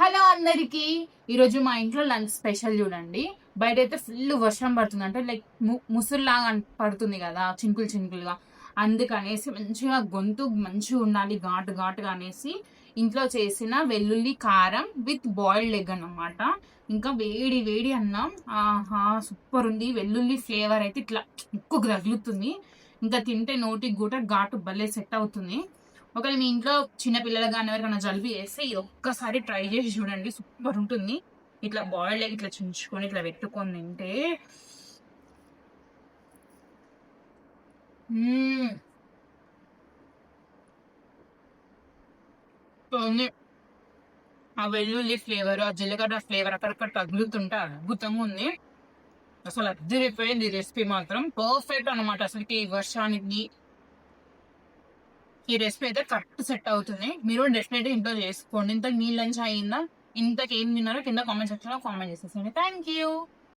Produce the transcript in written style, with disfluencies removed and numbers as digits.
Hello అందరికి. ఈరోజు మా ఇంట్లో లంచ్ స్పెషల్ చూడండి. బయట అయితే ఫుల్ వర్షం పడుతుంది, అంటే లైక్ ముసురులాగా పడుతుంది కదా, చినుకులు చినుకులుగా. అందుకనేసి మంచిగా గొంతు మంచిగా ఉండాలి, ఘాటు ఘాటుగా అనేసి ఇంట్లో చేసిన వెల్లుల్లి కారం విత్ బాయిల్డ్ ఎగ్ అన్నమాట. ఇంకా వేడి వేడి అన్నం, ఆహా సూపర్ ఉంది. వెల్లుల్లి ఫ్లేవర్ అయితే ఇట్లా ఎక్కువ తగులుతుంది. ఇంకా తింటే నోటికి కూడా ఘాటు భలే సెట్ అవుతుంది. ఒకవేళ మీ ఇంట్లో చిన్నపిల్లలు కానీ ఎవరికైనా జలుబు చేస్తే ఇది ఒక్కసారి ట్రై చేసి చూడండి, సూపర్ ఉంటుంది. ఇట్లా బాయిల్డ్ ఎగ్ ఇట్లా చించుకొని ఇట్లా పెట్టుకొని తింటే ఆ వెల్లుల్లి ఫ్లేవర్, ఆ జీలకర్ర ఫ్లేవర్ అక్కడక్కడ తగులుతుంటే అద్భుతంగా ఉంది. అసలు అద్దరిపోయింది. రెసిపీ మాత్రం పర్ఫెక్ట్ అనమాట. అసలుకి ఈ వర్షానికి ఈ రెసిపీ అయితే కరెక్ట్ సెట్ అవుతుంది. మీరు డెఫినెట్గా ఇంట్లో చేసుకోండి. ఇంతకు మీ లంచ్ అయిందా? ఇంతకు ఏం తిన్నారో కింద కామెంట్ సెక్షన్ లో కామెంట్ చేసేసండి. Thank you.